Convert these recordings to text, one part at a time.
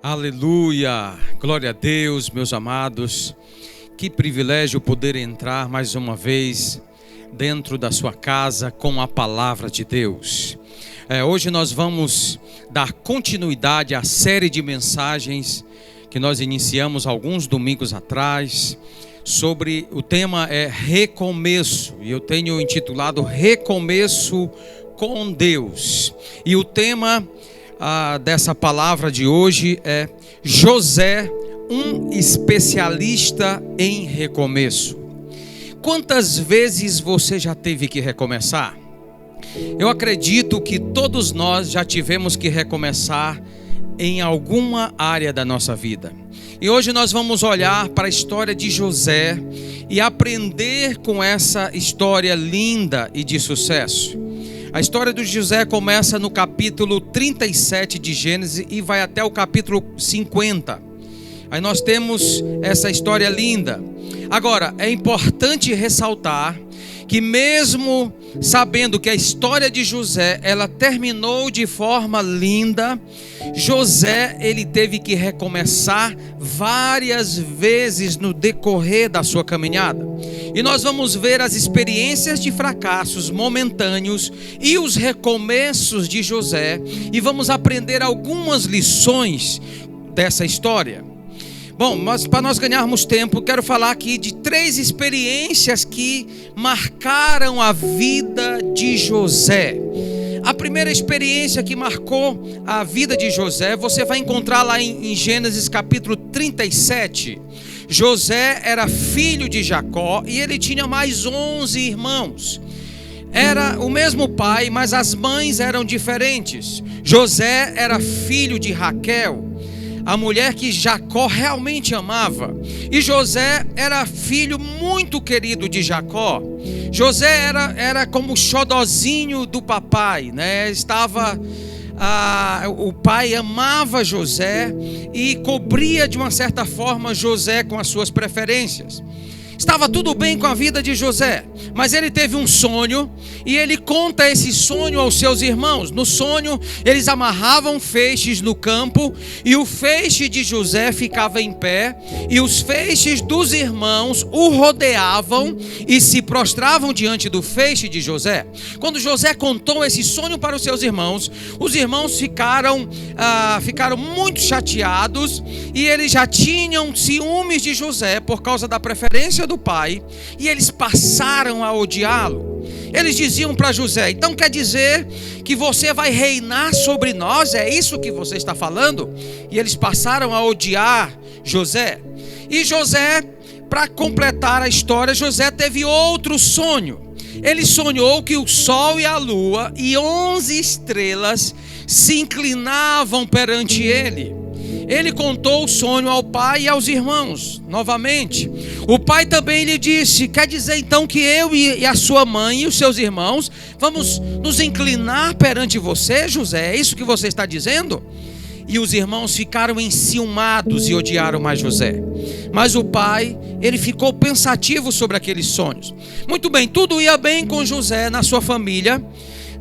Aleluia, glória a Deus, meus amados. Que privilégio poder entrar mais uma vez dentro da sua casa com a palavra de Deus. Hoje nós vamos dar continuidade à série de mensagens que nós iniciamos alguns domingos atrás. Sobre o tema é recomeço, e eu tenho intitulado Recomeço com Deus. E o tema dessa palavra de hoje é José, um especialista em recomeço. Quantas vezes você já teve que recomeçar? Eu acredito que todos nós já tivemos que recomeçar em alguma área da nossa vida. E hoje nós vamos olhar para a história de José e aprender com essa história linda e de sucesso. A história de José começa no capítulo 37 de Gênesis e vai até o capítulo 50. Aí nós temos essa história linda. Agora, é importante ressaltar que mesmo sabendo que a história de José, ela terminou de forma linda, José, ele teve que recomeçar várias vezes no decorrer da sua caminhada. E nós vamos ver as experiências de fracassos momentâneos e os recomeços de José, e vamos aprender algumas lições dessa história. Bom, mas para nós ganharmos tempo, quero falar aqui de 3 experiências que marcaram a vida de José. A primeira experiência que marcou a vida de José, você vai encontrar lá em Gênesis capítulo 37. José era filho de Jacó e ele tinha mais 11 irmãos. Era o mesmo pai, mas as mães eram diferentes. José era filho de Raquel, a mulher que Jacó realmente amava. E José era filho muito querido de Jacó. José era como o xodozinho do papai, né? O pai amava José e cobria de uma certa forma José com as suas preferências. Estava tudo bem com a vida de José, mas ele teve um sonho e ele conta esse sonho aos seus irmãos. No sonho, eles amarravam feixes no campo e o feixe de José ficava em pé e os feixes dos irmãos o rodeavam e se prostravam diante do feixe de José. Quando José contou esse sonho para os irmãos ficaram muito chateados e eles já tinham ciúmes de José por causa da preferência do pai, e eles passaram a odiá-lo. Eles diziam para José: então quer dizer que você vai reinar sobre nós? É isso que você está falando? E eles passaram a odiar José. E José, para completar a história, José teve outro sonho. Ele sonhou que o sol e a lua e 11 estrelas se inclinavam perante ele. Ele contou o sonho ao pai e aos irmãos, novamente. O pai também lhe disse: quer dizer então que eu e a sua mãe e os seus irmãos vamos nos inclinar perante você, José? É isso que você está dizendo? E os irmãos ficaram enciumados e odiaram mais José. Mas o pai, ele ficou pensativo sobre aqueles sonhos. Muito bem, tudo ia bem com José na sua família,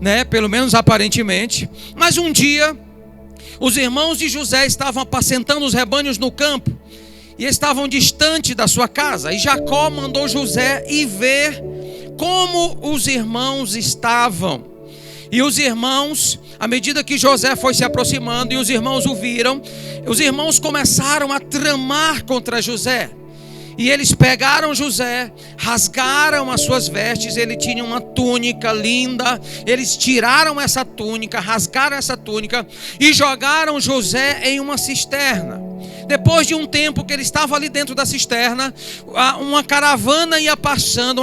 né? Pelo menos aparentemente. Mas um dia, os irmãos de José estavam apacentando os rebanhos no campo e estavam distante da sua casa. E Jacó mandou José ir ver como os irmãos estavam. E os irmãos, à medida que José foi se aproximando e os irmãos o viram, os irmãos começaram a tramar contra José. E eles pegaram José, rasgaram as suas vestes. Ele tinha uma túnica linda. Eles tiraram essa túnica, rasgaram essa túnica e jogaram José em uma cisterna. Depois de um tempo que ele estava ali dentro da cisterna, uma caravana ia passando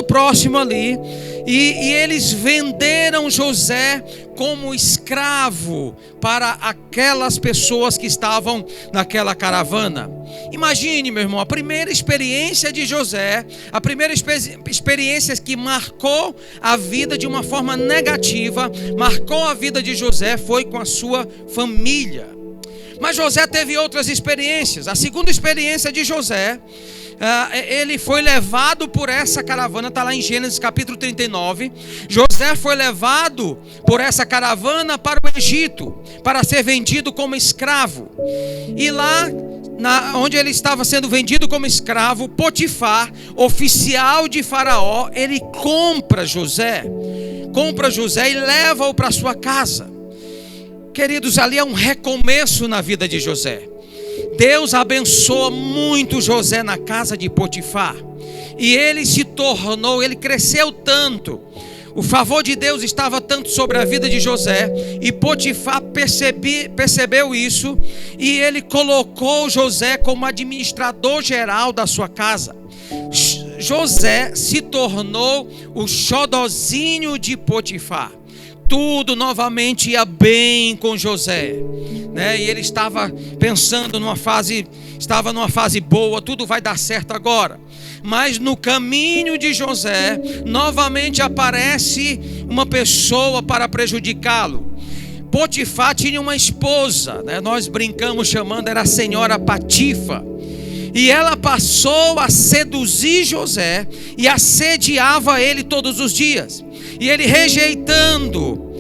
próximo ali, e eles venderam José como escravo para aquelas pessoas que estavam naquela caravana. Imagine, meu irmão, a primeira experiência de José, a primeira experiência que marcou a vida de uma forma negativa, marcou a vida de José, foi com a sua família. Mas José teve outras experiências. A segunda experiência de José ele foi levado por essa caravana, está lá em Gênesis capítulo 39. José foi levado por essa caravana para o Egito, para ser vendido como escravo. E lá, onde ele estava sendo vendido como escravo, Potifar, oficial de Faraó, ele compra José e leva-o para sua casa. Queridos, ali é um recomeço na vida de José. Deus abençoa muito José na casa de Potifar, e ele cresceu tanto. O favor de Deus estava tanto sobre a vida de José, e Potifar percebeu isso, e ele colocou José como administrador geral da sua casa. José se tornou o xodozinho de Potifar. Tudo novamente ia bem com José, né? E ele estava pensando numa fase boa, tudo vai dar certo agora. Mas no caminho de José, novamente aparece uma pessoa para prejudicá-lo. Potifar tinha uma esposa, né? Nós brincamos chamando, era a senhora Patifa. E ela passou a seduzir José e assediava ele todos os dias. E ele rejeitando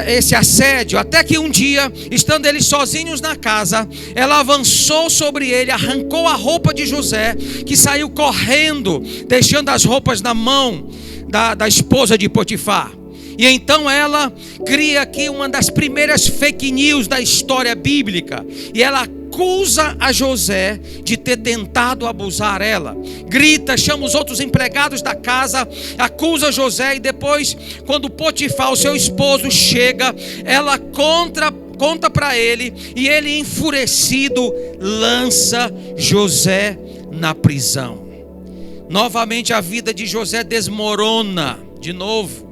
esse assédio, até que um dia, estando eles sozinhos na casa, ela avançou sobre ele, arrancou a roupa de José, que saiu correndo, deixando as roupas na mão da esposa de Potifar. E então ela cria aqui uma das primeiras fake news da história bíblica, e ela acusa a José de ter tentado abusar ela. Grita, chama os outros empregados da casa, acusa José, e depois, quando Potifar, o seu esposo, chega, ela conta para ele, e ele, enfurecido, lança José na prisão. Novamente a vida de José desmorona de novo,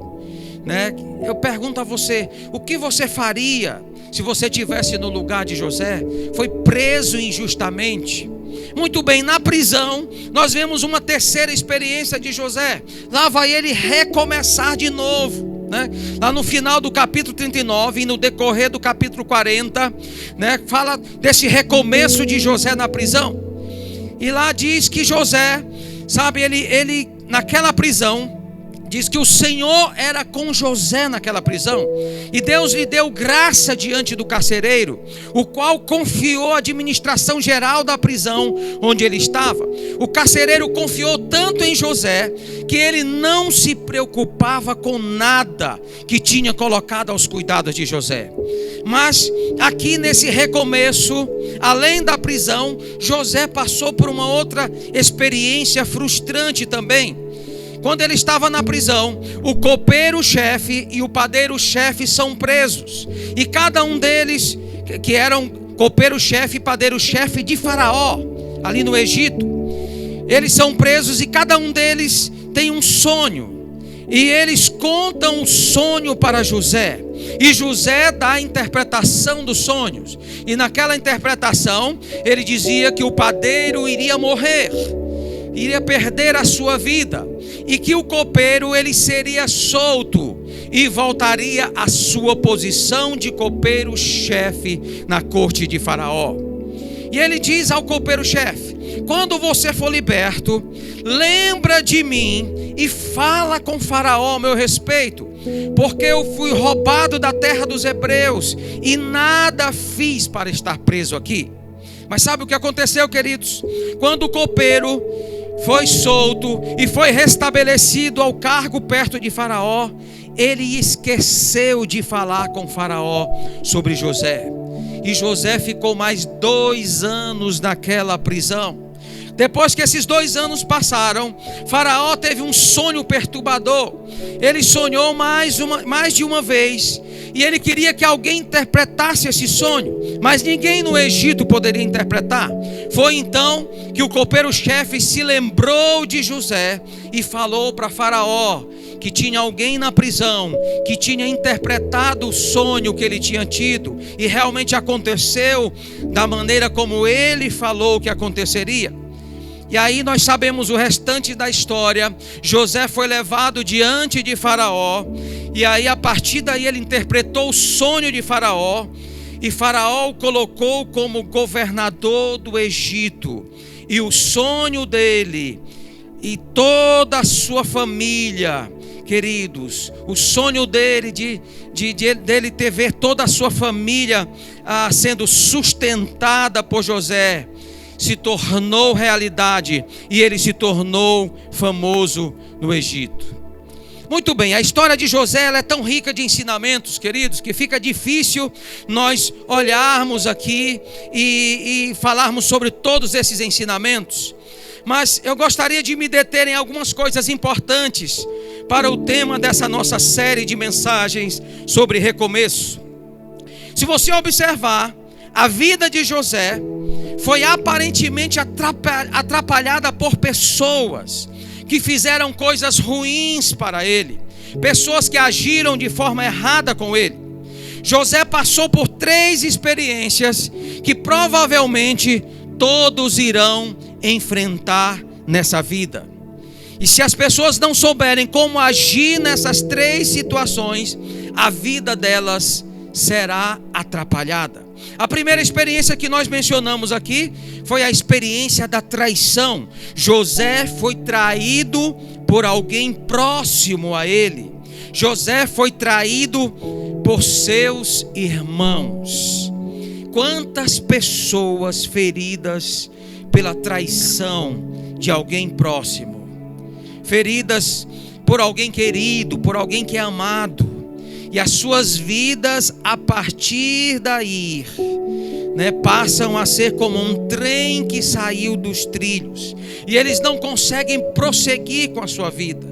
né? Eu pergunto a você, o que você faria se você estivesse no lugar de José? Foi preso injustamente. Muito bem, na prisão nós vemos uma terceira experiência de José. Lá vai ele recomeçar de novo, né? Lá no final do capítulo 39 e no decorrer do capítulo 40, né, fala desse recomeço de José na prisão. E lá diz que José, sabe, ele naquela prisão, diz que o Senhor era com José naquela prisão, e Deus lhe deu graça diante do carcereiro, o qual confiou a administração geral da prisão onde ele estava. O carcereiro confiou tanto em José, que ele não se preocupava com nada que tinha colocado aos cuidados de José. Mas aqui nesse recomeço, além da prisão, José passou por uma outra experiência frustrante também. Quando ele estava na prisão, o copeiro-chefe e o padeiro-chefe são presos. E cada um deles, que eram copeiro-chefe e padeiro-chefe de Faraó, ali no Egito, eles são presos, e cada um deles tem um sonho. E eles contam o sonho para José. E José dá a interpretação dos sonhos. E naquela interpretação, ele dizia que o padeiro iria morrer, iria perder a sua vida, e que o copeiro ele seria solto e voltaria à sua posição de copeiro-chefe na corte de Faraó. E ele diz ao copeiro-chefe: quando você for liberto, lembra de mim e fala com Faraó a meu respeito, porque eu fui roubado da terra dos hebreus e nada fiz para estar preso aqui. Mas sabe o que aconteceu, queridos? Quando o copeiro foi solto e foi restabelecido ao cargo perto de Faraó, ele esqueceu de falar com Faraó sobre José. E José ficou mais 2 anos naquela prisão. Depois que esses 2 anos passaram, Faraó teve um sonho perturbador. Ele sonhou mais de uma vez, e ele queria que alguém interpretasse esse sonho, mas ninguém no Egito poderia interpretar. Foi então que o copeiro-chefe se lembrou de José e falou para Faraó que tinha alguém na prisão que tinha interpretado o sonho que ele tinha tido, e realmente aconteceu da maneira como ele falou que aconteceria. E aí nós sabemos o restante da história. José foi levado diante de Faraó, e aí a partir daí ele interpretou o sonho de Faraó, e Faraó o colocou como governador do Egito. e o sonho dele e toda a sua família, queridos, o sonho dele dele ter ver toda a sua família sendo sustentada por José, se tornou realidade, e ele se tornou famoso no Egito. Muito bem, a história de José ela é tão rica de ensinamentos, queridos, que fica difícil nós olharmos aqui e falarmos sobre todos esses ensinamentos. Mas eu gostaria de me deter em algumas coisas importantes para o tema dessa nossa série de mensagens sobre recomeço. Se você observar, a vida de José foi aparentemente atrapalhada por pessoas que fizeram coisas ruins para ele, pessoas que agiram de forma errada com ele. José passou por 3 experiências que provavelmente todos irão enfrentar nessa vida. E se as pessoas não souberem como agir nessas 3 situações, a vida delas será atrapalhada. A primeira experiência que nós mencionamos aqui foi a experiência da traição. José foi traído por alguém próximo a ele. José foi traído por seus irmãos. Quantas pessoas feridas pela traição de alguém próximo, feridas por alguém querido, por alguém que é amado, e as suas vidas a partir daí, passam a ser como um trem que saiu dos trilhos, e eles não conseguem prosseguir com a sua vida.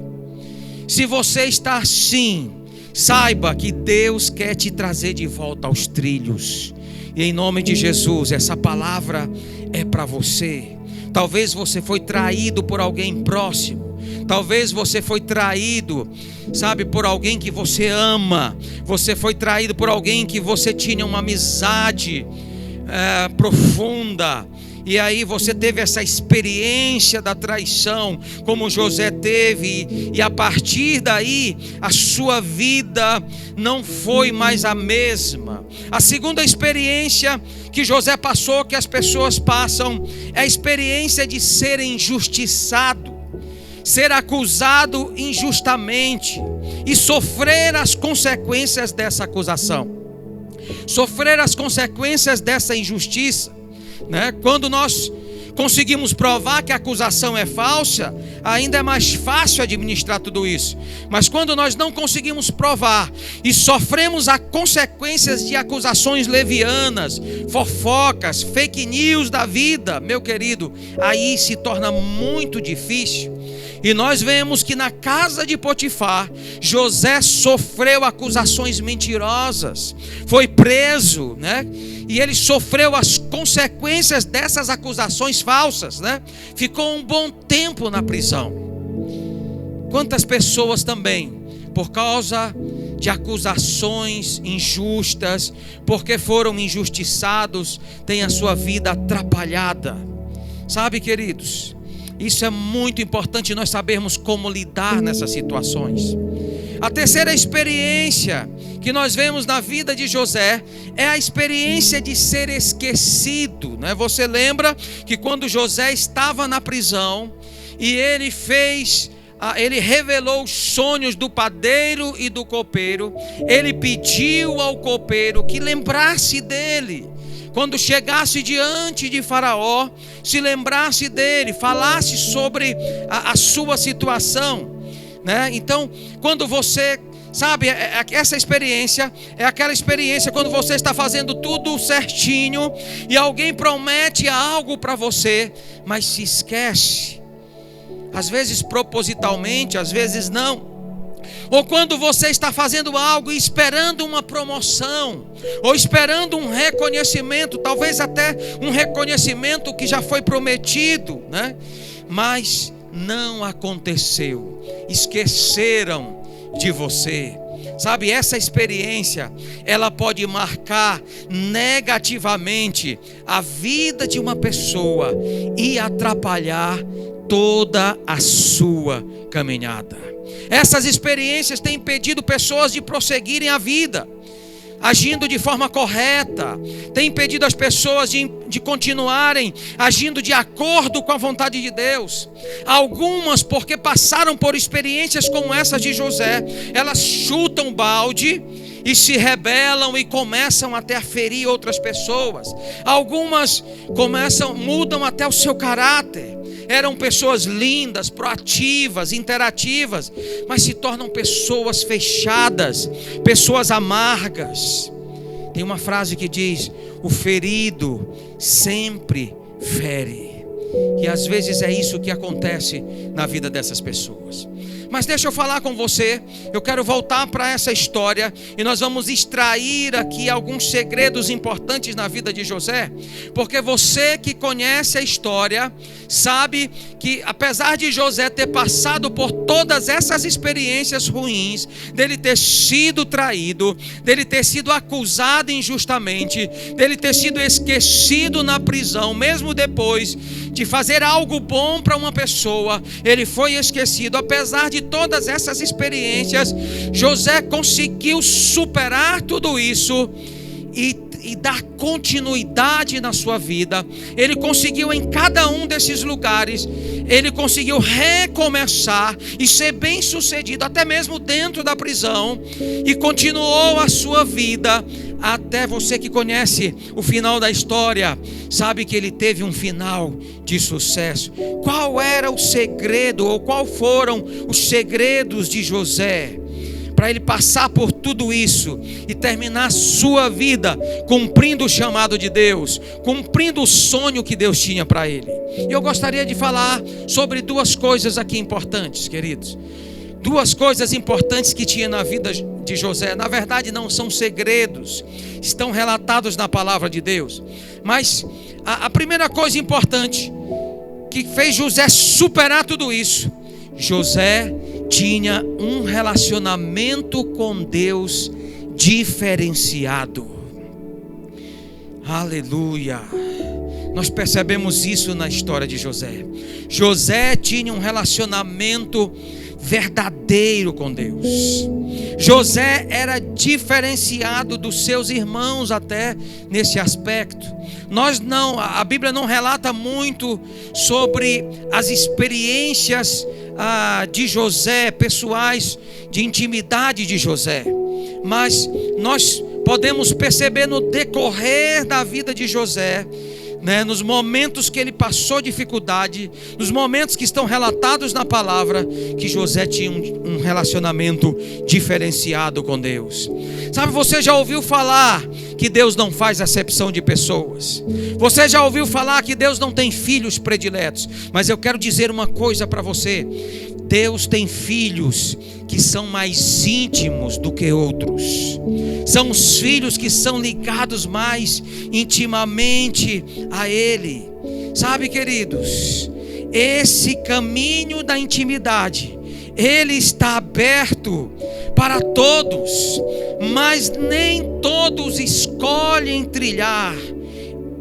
Se você está assim, saiba que Deus quer te trazer de volta aos trilhos, e em nome de Jesus, essa palavra é para você. Talvez você foi traído por alguém próximo. Talvez você foi traído, por alguém que você ama. Você foi traído por alguém que você tinha uma amizade profunda. E aí você teve essa experiência da traição, como José teve. E a partir daí, a sua vida não foi mais a mesma. A segunda experiência que José passou, que as pessoas passam, é a experiência de ser injustiçado, ser acusado injustamente e sofrer as consequências dessa acusação, sofrer as consequências dessa injustiça. Quando nós conseguimos provar que a acusação é falsa, ainda é mais fácil administrar tudo isso. Mas quando nós não conseguimos provar e sofremos as consequências de acusações levianas, fofocas, fake news da vida, meu querido, aí se torna muito difícil. E nós vemos que na casa de Potifar, José sofreu acusações mentirosas, foi preso, e ele sofreu as consequências dessas acusações falsas, ficou um bom tempo na prisão. Quantas pessoas também, por causa de acusações injustas, porque foram injustiçados, têm a sua vida atrapalhada. Sabe, queridos, isso é muito importante nós sabermos como lidar nessas situações. A terceira experiência que nós vemos na vida de José é a experiência de ser esquecido. Você lembra que quando José estava na prisão e ele revelou os sonhos do padeiro e do copeiro, ele pediu ao copeiro que lembrasse dele. Quando chegasse diante de Faraó, se lembrasse dele, falasse sobre a sua situação, Então, quando você, essa experiência é aquela experiência quando você está fazendo tudo certinho e alguém promete algo para você, mas se esquece, às vezes propositalmente, às vezes não. Ou quando você está fazendo algo e esperando uma promoção, ou esperando um reconhecimento, talvez até um reconhecimento que já foi prometido, mas não aconteceu, esqueceram de você. Essa experiência, ela pode marcar negativamente a vida de uma pessoa e atrapalhar toda a sua caminhada. Essas experiências têm impedido pessoas de prosseguirem a vida. agindo de forma correta, tem impedido as pessoas de continuarem agindo de acordo com a vontade de Deus. Algumas, porque passaram por experiências como essas de José, elas chutam o balde e se rebelam e começam até a ferir outras pessoas. Algumas mudam até o seu caráter. Eram pessoas lindas, proativas, interativas, mas se tornam pessoas fechadas, pessoas amargas. Tem uma frase que diz: o ferido sempre fere. E às vezes é isso que acontece na vida dessas pessoas. Mas deixa eu falar com você. Eu quero voltar para essa história e nós vamos extrair aqui alguns segredos importantes na vida de José, porque você que conhece a história sabe que apesar de José ter passado por todas essas experiências ruins, dele ter sido traído, dele ter sido acusado injustamente, dele ter sido esquecido na prisão, mesmo depois de fazer algo bom para uma pessoa, ele foi esquecido. Apesar de todas essas experiências, José conseguiu superar tudo isso e dar continuidade na sua vida. Ele conseguiu em cada um desses lugares, ele conseguiu recomeçar e ser bem sucedido, até mesmo dentro da prisão, e continuou a sua vida. Até você que conhece o final da história sabe que ele teve um final de sucesso. Qual era o segredo, ou qual foram os segredos de José para ele passar por tudo isso e terminar sua vida cumprindo o chamado de Deus, cumprindo o sonho que Deus tinha para ele? Eu gostaria de falar sobre duas coisas aqui importantes, queridos. Duas coisas importantes que tinha na vida de José. Na verdade não são segredos, estão relatados na palavra de Deus. Mas a primeira coisa importante que fez José superar tudo isso: José tinha um relacionamento com Deus diferenciado. Aleluia! Nós percebemos isso na história de José. José tinha um relacionamento verdadeiro com Deus. José era diferenciado dos seus irmãos até nesse aspecto. A Bíblia não relata muito sobre as experiências de José, pessoais, de intimidade de José, mas nós podemos perceber no decorrer da vida de José, nos momentos que ele passou dificuldade, nos momentos que estão relatados na palavra, que José tinha um relacionamento diferenciado com Deus. Sabe, você já ouviu falar que Deus não faz acepção de pessoas? Você já ouviu falar que Deus não tem filhos prediletos? Mas eu quero dizer uma coisa para você: Deus tem filhos que são mais íntimos do que outros. São os filhos que são ligados mais intimamente a Ele. Sabe, queridos, esse caminho da intimidade, ele está aberto para todos, mas nem todos escolhem trilhar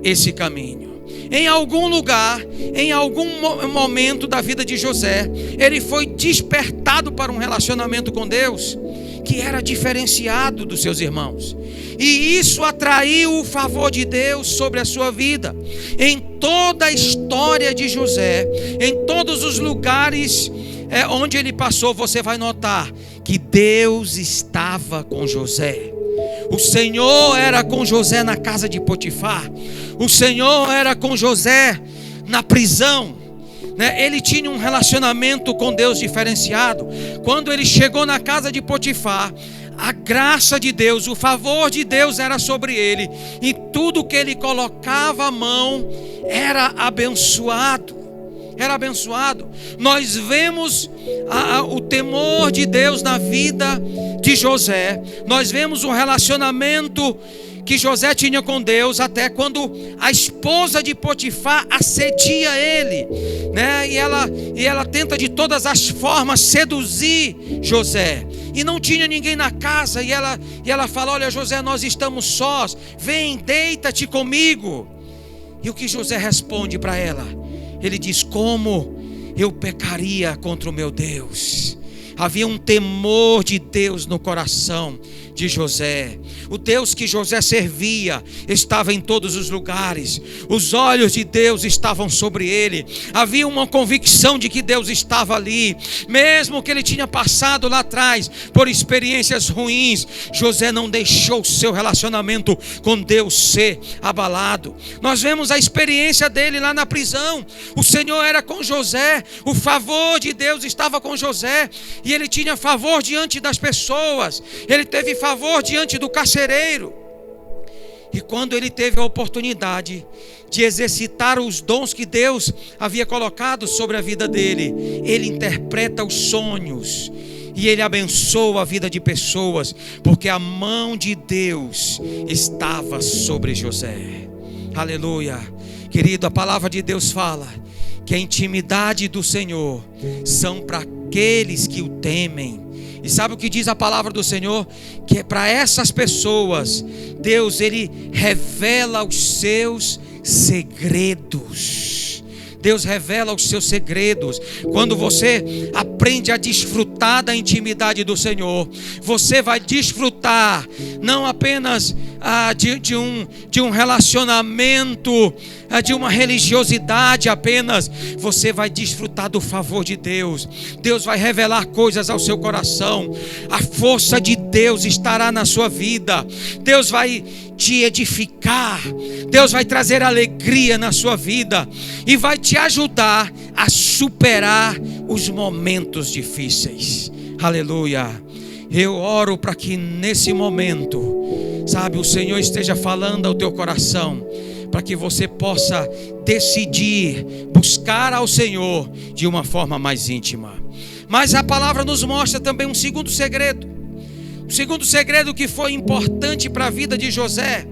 esse caminho. Em algum lugar, em algum momento da vida de José, ele foi despertado para um relacionamento com Deus que era diferenciado dos seus irmãos, e isso atraiu o favor de Deus sobre a sua vida. Em toda a história de José, em todos os lugares onde ele passou, você vai notar que Deus estava com José. O Senhor era com José na casa de Potifar. O Senhor era com José na prisão. Ele tinha um relacionamento com Deus diferenciado. Quando ele chegou na casa de Potifar, a graça de Deus, o favor de Deus era sobre ele, e tudo que ele colocava a mão era abençoado. Era abençoado. Nós vemos o temor de Deus na vida de José. Nós vemos o relacionamento que José tinha com Deus, até quando a esposa de Potifar assedia ele, e ela tenta de todas as formas seduzir José, e não tinha ninguém na casa, e ela fala: olha, José, nós estamos sós, vem, deita-te comigo. E o que José responde para ela? Ele diz: como eu pecaria contra o meu Deus? Havia um temor de Deus no coração de José. O Deus que José servia estava em todos os lugares. Os olhos de Deus estavam sobre ele. Havia uma convicção de que Deus estava ali. Mesmo que ele tinha passado lá atrás por experiências ruins, José não deixou o seu relacionamento com Deus ser abalado. Nós vemos a experiência dele lá na prisão. O Senhor era com José. O favor de Deus estava com José. E ele tinha favor diante das pessoas. Ele teve favor diante do carcereiro. E quando ele teve a oportunidade de exercitar os dons que Deus havia colocado sobre a vida dele, ele interpreta os sonhos e ele abençoa a vida de pessoas, porque a mão de Deus estava sobre José. Aleluia. Querido, a palavra de Deus fala que a intimidade do Senhor são para aqueles que o temem. E sabe o que diz a palavra do Senhor? Que é para essas pessoas, Deus, ele revela os seus segredos. Deus revela os seus segredos. Quando você aprende a desfrutar da intimidade do Senhor, você vai desfrutar não apenas de um relacionamento, de uma religiosidade apenas. Você vai desfrutar do favor de Deus. Deus vai revelar coisas ao seu coração. A força de Deus estará na sua vida. Deus vai te edificar. Deus vai trazer alegria na sua vida e vai te ajudar a superar os momentos difíceis. Aleluia. Eu oro para que nesse momento, sabe, o Senhor esteja falando ao teu coração, para que você possa decidir buscar ao Senhor de uma forma mais íntima. Mas a palavra nos mostra também um segundo segredo. O segundo segredo que foi importante para a vida de José.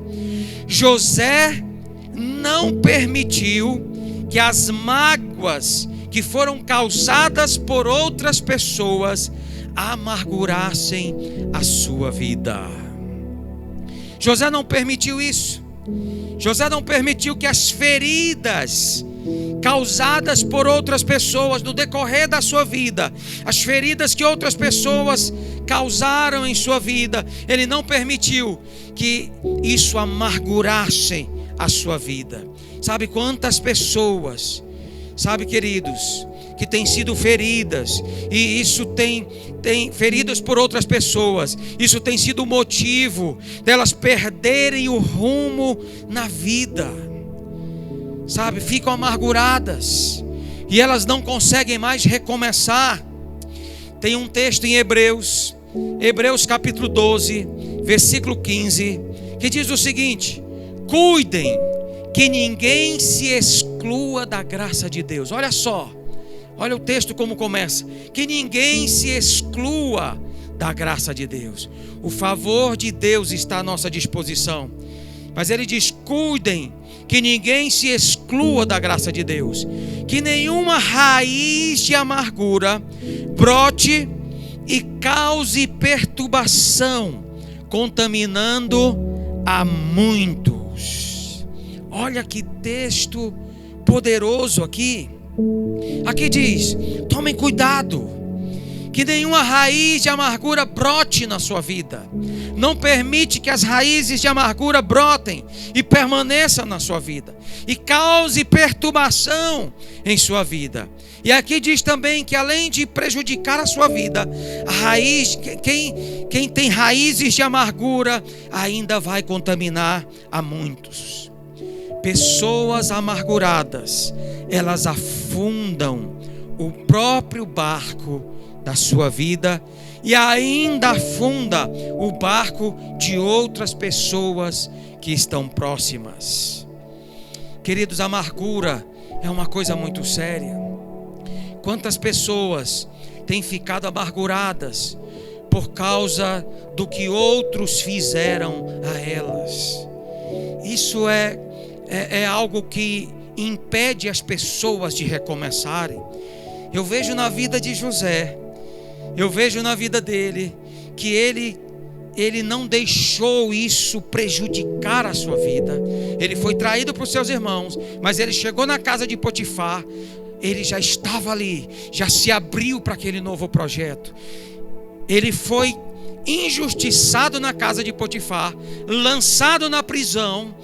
José não permitiu que as mágoas que foram causadas por outras pessoas amargurassem a sua vida. José não permitiu isso. José não permitiu que as feridas causadas por outras pessoas no decorrer da sua vida, as feridas que outras pessoas causaram em sua vida, ele não permitiu que isso amargurasse a sua vida. Sabe quantas pessoas, sabe, queridos, que têm sido feridas, e isso tem feridas por outras pessoas, isso tem sido o motivo delas perderem o rumo na vida, sabe, ficam amarguradas e elas não conseguem mais recomeçar. Tem um texto em Hebreus capítulo 12, versículo 15, que diz o seguinte: cuidem que ninguém se exclua da graça de Deus. Olha só, olha o texto como começa: que ninguém se exclua da graça de Deus. O favor de Deus está à nossa disposição, mas ele diz: cuidem que ninguém se exclua da graça de Deus, que nenhuma raiz de amargura brote e cause perturbação, contaminando a muitos. Olha que texto poderoso aqui. Aqui diz: tomem cuidado, que nenhuma raiz de amargura brote na sua vida. Não permite que as raízes de amargura brotem e permaneçam na sua vida e cause perturbação em sua vida. E aqui diz também que além de prejudicar a sua vida, a raiz, quem tem raízes de amargura ainda vai contaminar a muitos. Pessoas amarguradas, elas afundam o próprio barco da sua vida e ainda afunda o barco de outras pessoas que estão próximas. Queridos, a amargura é uma coisa muito séria. Quantas pessoas têm ficado amarguradas por causa do que outros fizeram a elas? Isso é algo que impede as pessoas de recomeçarem. Eu vejo na vida de José, eu vejo na vida dele, que ele não deixou isso prejudicar a sua vida. Ele foi traído por seus irmãos, mas ele chegou na casa de Potifar. ele já estava ali, já se abriu para aquele novo projeto. Ele foi injustiçado na casa de Potifar, lançado na prisão.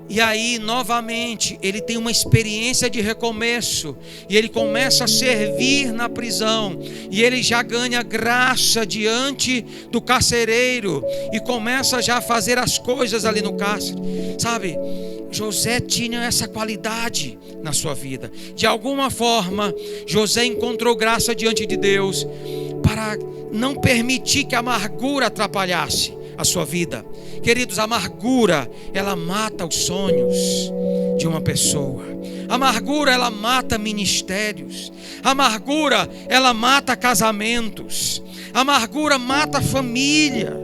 E aí, novamente, ele tem uma experiência de recomeço. E ele começa a servir na prisão. E ele já ganha graça diante do carcereiro. E começa já a fazer as coisas ali no cárcere. Sabe, José tinha essa qualidade na sua vida. De alguma forma, José encontrou graça diante de Deus para não permitir que a amargura atrapalhasse a sua vida. Queridos, a amargura, ela mata os sonhos de uma pessoa. A amargura, ela mata ministérios. A amargura, ela mata casamentos. A amargura mata família,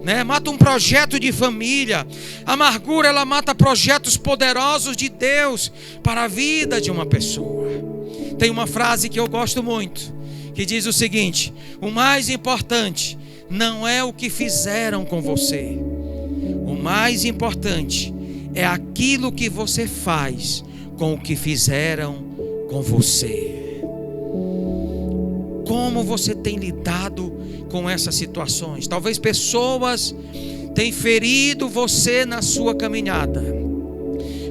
né? Mata um projeto de família. A amargura, ela mata projetos poderosos de Deus para a vida de uma pessoa. Tem uma frase que eu gosto muito, que diz o seguinte: o mais importante não é o que fizeram com você. O mais importante é aquilo que você faz com o que fizeram com você. Como você tem lidado com essas situações? Talvez pessoas tenham ferido você na sua caminhada.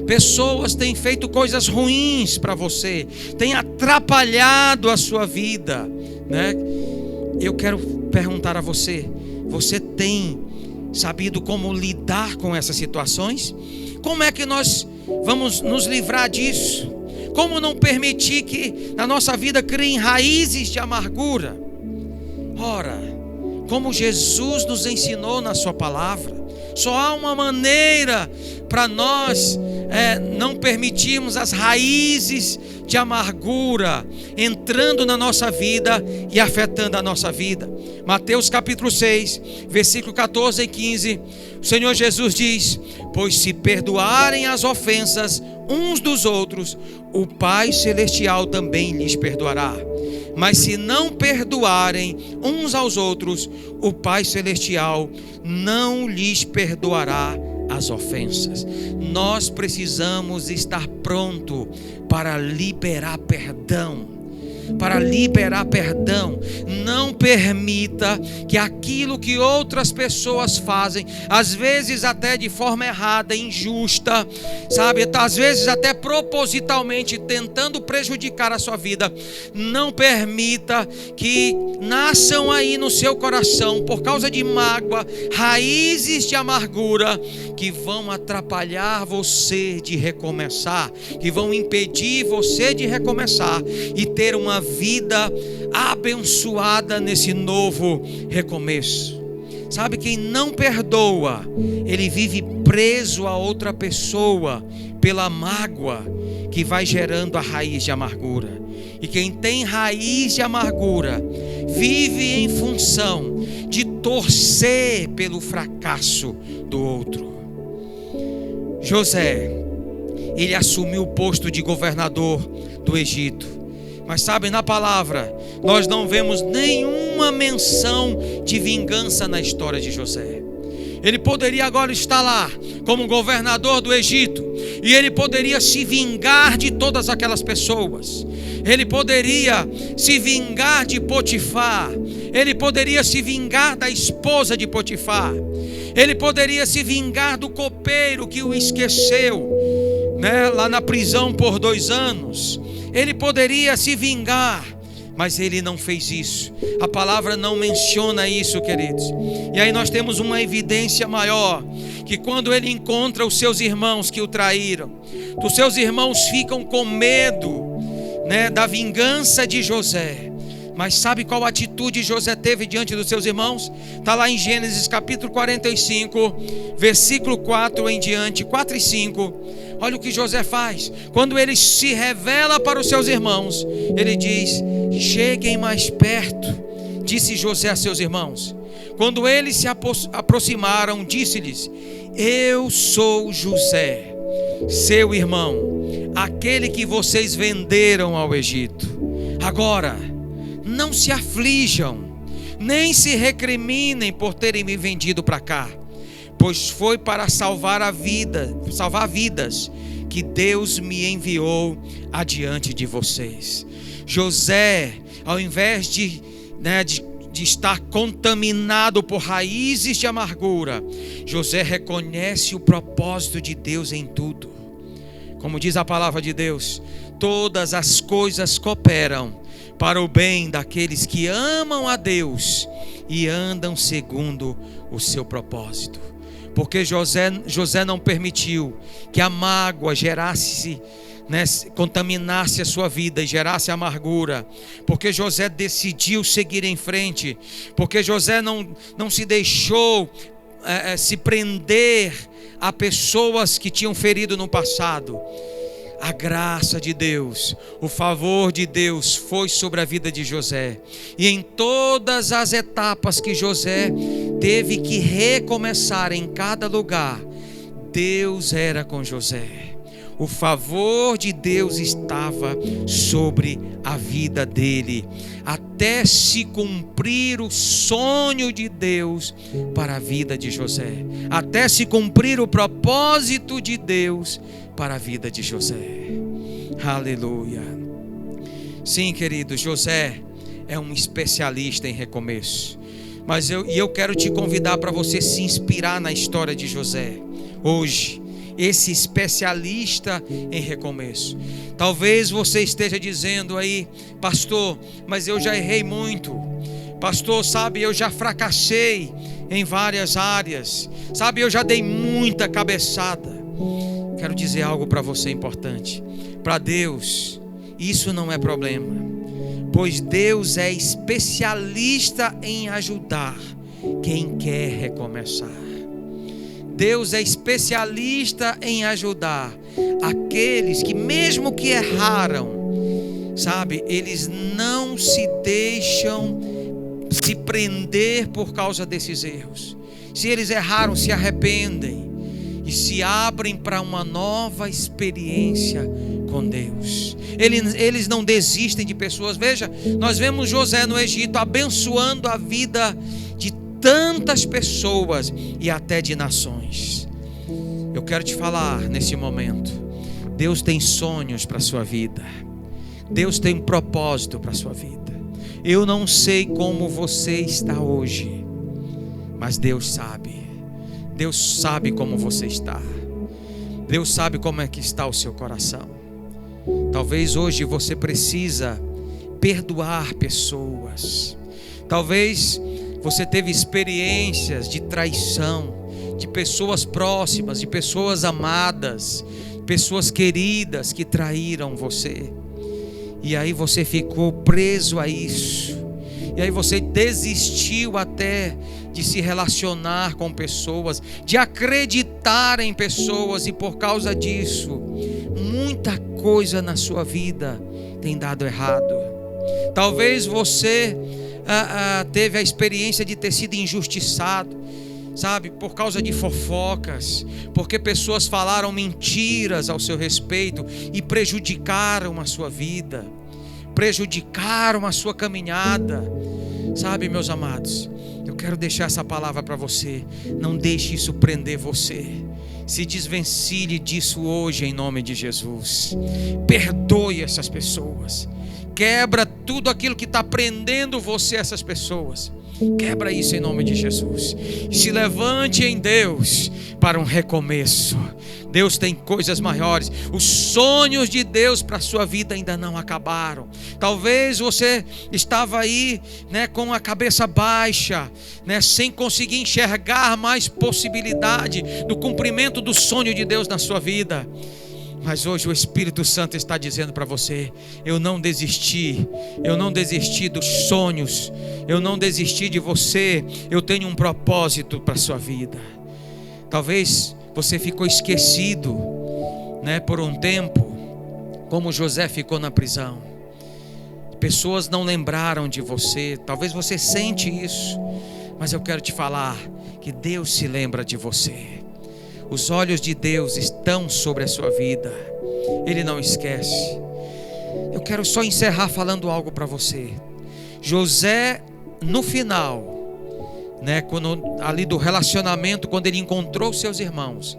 Pessoas têm feito coisas ruins para você, têm atrapalhado a sua vida, né? Eu quero perguntar a você: você tem sabido como lidar com essas situações? Como é que nós vamos nos livrar disso? Como não permitir que na nossa vida criem raízes de amargura? Ora, como Jesus nos ensinou na sua palavra, só há uma maneira para nós não permitirmos as raízes de amargura entrando na nossa vida e afetando a nossa vida. Mateus capítulo 6, versículo 14 e 15, o Senhor Jesus diz: pois se perdoarem as ofensas uns dos outros, o Pai Celestial também lhes perdoará. Mas se não perdoarem uns aos outros, o Pai Celestial não lhes perdoará as ofensas. Nós precisamos estar pronto para liberar perdão. Para liberar perdão. Não permita que aquilo que outras pessoas fazem, às vezes até de forma errada, injusta, sabe, às vezes até propositalmente tentando prejudicar a sua vida, não permita que nasçam aí no seu coração, por causa de mágoa, raízes de amargura que vão atrapalhar você de recomeçar, que vão impedir você de recomeçar e ter uma vida abençoada nesse novo recomeço. Sabe, quem não perdoa, ele vive preso a outra pessoa pela mágoa que vai gerando a raiz de amargura. E quem tem raiz de amargura vive em função de torcer pelo fracasso do outro. José, ele assumiu o posto de governador do Egito. Mas sabe, na palavra, nós não vemos nenhuma menção de vingança na história de José. Ele poderia agora estar lá como governador do Egito, e ele poderia se vingar de todas aquelas pessoas. Ele poderia se vingar de Potifar. Ele poderia se vingar da esposa de Potifar. Ele poderia se vingar do copeiro que o esqueceu, né, lá na prisão por 2 anos. Ele poderia se vingar, mas ele não fez isso. A palavra não menciona isso, queridos. E aí nós temos uma evidência maior, que quando ele encontra os seus irmãos que o traíram, os seus irmãos ficam com medo, né, da vingança de José. Mas sabe qual atitude José teve diante dos seus irmãos? Está lá em Gênesis capítulo 45, versículo 4 em diante, 4 e 5. Olha o que José faz. Quando ele se revela para os seus irmãos, ele diz: cheguem mais perto, disse José a seus irmãos. Quando eles se aproximaram, disse-lhes: eu sou José, seu irmão, aquele que vocês venderam ao Egito. Agora, não se aflijam, nem se recriminem por terem me vendido para cá, pois foi para salvar vidas que que Deus me enviou adiante de vocês. José, ao invés de estar contaminado por raízes de amargura, José reconhece o propósito de Deus em tudo. Como diz a palavra de Deus, todas as coisas cooperam para o bem daqueles que amam a Deus e andam segundo o seu propósito. Porque José não permitiu que a mágoa gerasse, contaminasse a sua vida e gerasse amargura. Porque José decidiu seguir em frente. Porque José não se deixou se prender a pessoas que tinham ferido no passado. A graça de Deus, o favor de Deus foi sobre a vida de José. E em todas as etapas que José teve que recomeçar em cada lugar, Deus era com José. O favor de Deus estava sobre a vida dele, até se cumprir o sonho de Deus para a vida de José, até se cumprir o propósito de Deus para a vida de José. Aleluia. Sim, querido, José é um especialista em recomeço. Mas eu quero te convidar para você se inspirar na história de José hoje, esse especialista em recomeço. Talvez você esteja dizendo aí: pastor, mas eu já errei muito. Pastor, sabe, eu já fracassei em várias áreas. Sabe, eu já dei muita cabeçada. Quero dizer algo para você importante. Para Deus, isso não é problema, pois Deus é especialista em ajudar quem quer recomeçar. Deus é especialista em ajudar aqueles que, mesmo que erraram, sabe, eles não se deixam se prender por causa desses erros. Se eles erraram, se arrependem e se abrem para uma nova experiência com Deus. Eles não desistem de pessoas. Veja, nós vemos José no Egito abençoando a vida de tantas pessoas e até de nações. Eu quero te falar nesse momento: Deus tem sonhos para a sua vida. Deus tem um propósito para a sua vida. Eu não sei como você está hoje, mas Deus sabe. Deus sabe como você está. Deus sabe como é que está o seu coração. Talvez hoje você precisa perdoar pessoas. Talvez você teve experiências de traição, de pessoas próximas, de pessoas amadas, pessoas queridas que traíram você. E aí você ficou preso a isso. E aí você desistiu até de se relacionar com pessoas, de acreditar em pessoas, e por causa disso, muita coisa na sua vida tem dado errado. Talvez você teve a experiência de ter sido injustiçado, sabe, por causa de fofocas, porque pessoas falaram mentiras ao seu respeito e prejudicaram a sua vida, prejudicaram a sua caminhada. Sabe, meus amados, eu quero deixar essa palavra para você. Não deixe isso prender você. Se desvencilhe disso hoje em nome de Jesus. Perdoe essas pessoas. Quebra tudo aquilo que está prendendo você a essas pessoas. Quebra isso em nome de Jesus. E se levante em Deus para um recomeço. Deus tem coisas maiores. Os sonhos de Deus para a sua vida ainda não acabaram. Talvez você estava aí, com a cabeça baixa, sem conseguir enxergar mais possibilidade do cumprimento do sonho de Deus na sua vida. Mas hoje o Espírito Santo está dizendo para você: eu não desisti dos sonhos, eu não desisti de você, eu tenho um propósito para a sua vida. Talvez você ficou esquecido, por um tempo, como José ficou na prisão. Pessoas não lembraram de você. Talvez você sente isso, mas eu quero te falar que Deus se lembra de você. Os olhos de Deus estão sobre a sua vida. Ele não esquece. Eu quero só encerrar falando algo para você. José, no final, quando, ali do relacionamento, quando ele encontrou seus irmãos,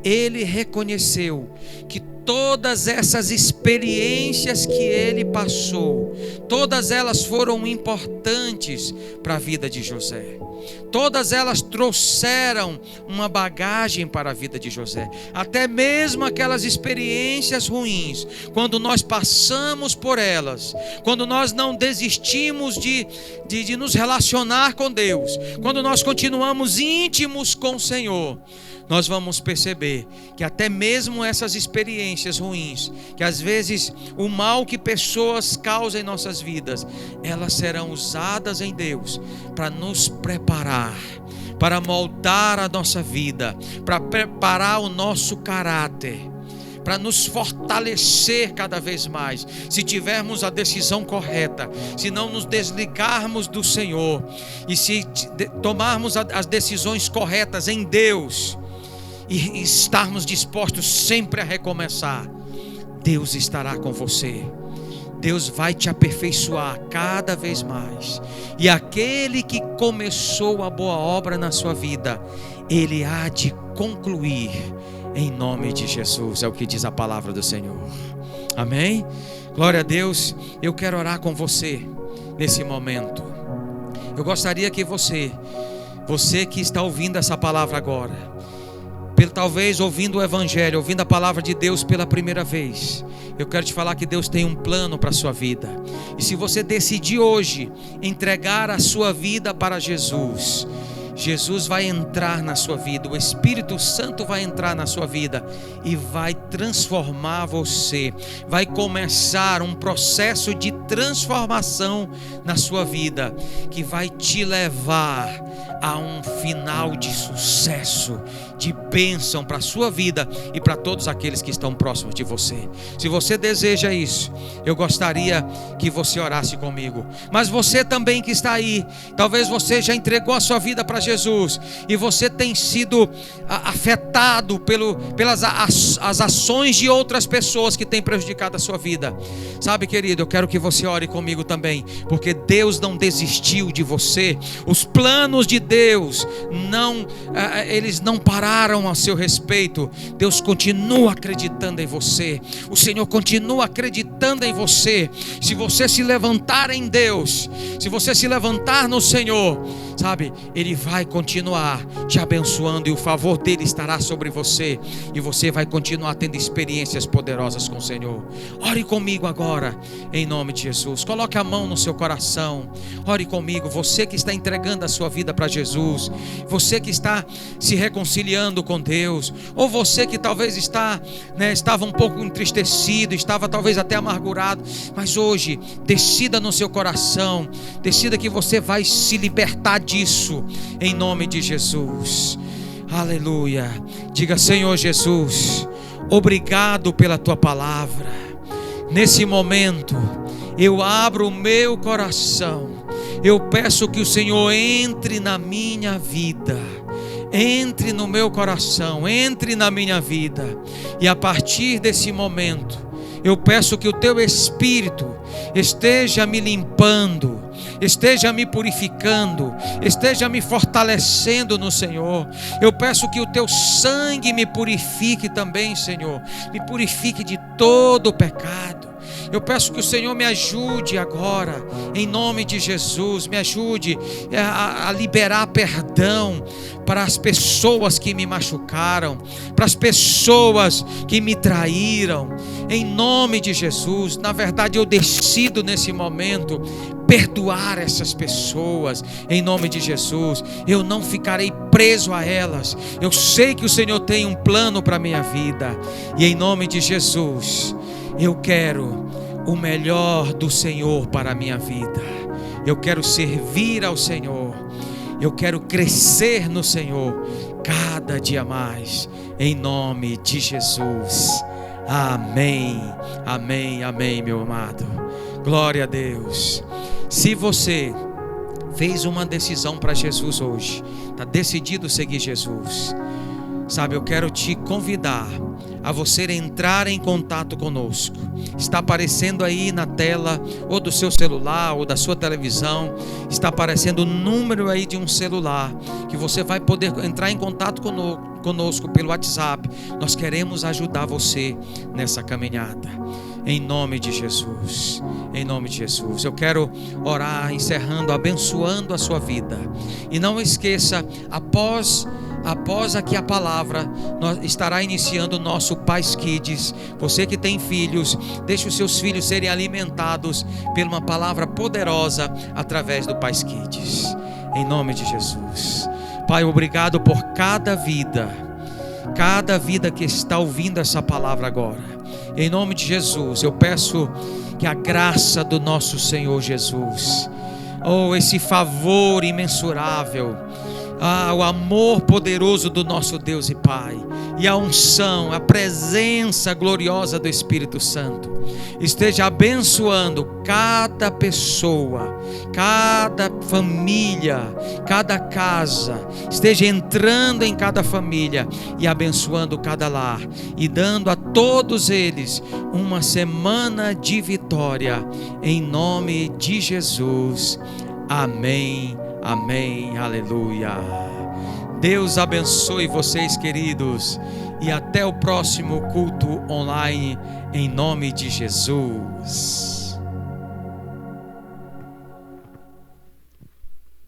ele reconheceu que todas essas experiências que ele passou, todas elas foram importantes para a vida de José. Todas elas trouxeram uma bagagem para a vida de José. Até mesmo aquelas experiências ruins, quando nós passamos por elas, quando nós não desistimos de nos relacionar com Deus, quando nós continuamos íntimos com o Senhor, nós vamos perceber que até mesmo essas experiências ruins, que às vezes o mal que pessoas causam em nossas vidas, elas serão usadas em Deus para nos preparar, para moldar a nossa vida, para preparar o nosso caráter, para nos fortalecer cada vez mais. Se tivermos a decisão correta, se não nos desligarmos do Senhor, e se tomarmos as decisões corretas em Deus, e estarmos dispostos sempre a recomeçar, Deus estará com você. Deus vai te aperfeiçoar cada vez mais. E aquele que começou a boa obra na sua vida, Ele há de concluir em nome de Jesus. É o que diz a palavra do Senhor. Amém? Glória a Deus. Eu quero orar com você nesse momento. Eu gostaria que você que está ouvindo essa palavra agora, talvez ouvindo o Evangelho, ouvindo a palavra de Deus pela primeira vez, eu quero te falar que Deus tem um plano para a sua vida. E se você decidir hoje entregar a sua vida para Jesus, Jesus vai entrar na sua vida, o Espírito Santo vai entrar na sua vida e vai transformar você. Vai começar um processo de transformação na sua vida, que vai te levar a um final de sucesso, de bênção para a sua vida e para todos aqueles que estão próximos de você. Se você deseja isso, eu gostaria que você orasse comigo. Mas você também que está aí, talvez você já entregou a sua vida para Jesus e você tem sido afetado pelas as ações de outras pessoas que têm prejudicado a sua vida. Sabe, querido, eu quero que você ore comigo também, porque Deus não desistiu de você. Os planos de Deus eles não pararam a seu respeito. Deus continua acreditando em você. O Senhor continua acreditando em você. Se você se levantar em Deus, se você se levantar no Senhor, sabe, Ele vai continuar te abençoando e o favor dele estará sobre você, e você vai continuar tendo experiências poderosas com o Senhor. Ore comigo agora, em nome de Jesus. Coloque a mão no seu coração. Ore comigo, você que está entregando a sua vida para Jesus, você que está se reconciliando com Deus, ou você que talvez estava um pouco entristecido, estava talvez até amargurado, mas hoje decida no seu coração, decida que você vai se libertar disso, em nome de Jesus. Aleluia. Diga: Senhor Jesus, obrigado pela tua palavra. Nesse momento eu abro o meu coração. Eu peço que o Senhor entre na minha vida, entre no meu coração, entre na minha vida. E a partir desse momento, eu peço que o teu Espírito esteja me limpando, esteja me purificando, esteja me fortalecendo no Senhor. Eu peço que o teu sangue me purifique também, Senhor. Me purifique de todo o pecado. Eu peço que o Senhor me ajude agora, em nome de Jesus. Me ajude a liberar perdão para as pessoas que me machucaram, para as pessoas que me traíram, em nome de Jesus. Na verdade, eu decido nesse momento perdoar essas pessoas, em nome de Jesus. Eu não ficarei preso a elas. Eu sei que o Senhor tem um plano para a minha vida, e em nome de Jesus, eu quero o melhor do Senhor para a minha vida. Eu quero servir ao Senhor. Eu quero crescer no Senhor cada dia mais, em nome de Jesus. Amém, amém, amém, meu amado. Glória a Deus. Se você fez uma decisão para Jesus hoje, está decidido seguir Jesus, sabe, eu quero te convidar a você entrar em contato conosco. Está aparecendo aí na tela, ou do seu celular, ou da sua televisão, está aparecendo o número aí de um celular, que você vai poder entrar em contato conosco pelo WhatsApp. Nós queremos ajudar você nessa caminhada. Em nome de Jesus. Em nome de Jesus. Eu quero orar, encerrando, abençoando a sua vida. E não esqueça, após aqui a palavra, nós estará iniciando o nosso Pais Kids. Você que tem filhos, deixe os seus filhos serem alimentados por uma palavra poderosa através do Pais Kids. Em nome de Jesus. Pai, obrigado por cada vida que está ouvindo essa palavra agora. Em nome de Jesus, eu peço que a graça do nosso Senhor Jesus, esse favor imensurável, o amor poderoso do nosso Deus e Pai, e a unção, a presença gloriosa do Espírito Santo, esteja abençoando cada pessoa, cada família, cada casa, esteja entrando em cada família e abençoando cada lar, e dando a todos eles uma semana de vitória, em nome de Jesus. Amém. Amém, aleluia. Deus abençoe vocês, queridos, e até o próximo culto online, em nome de Jesus.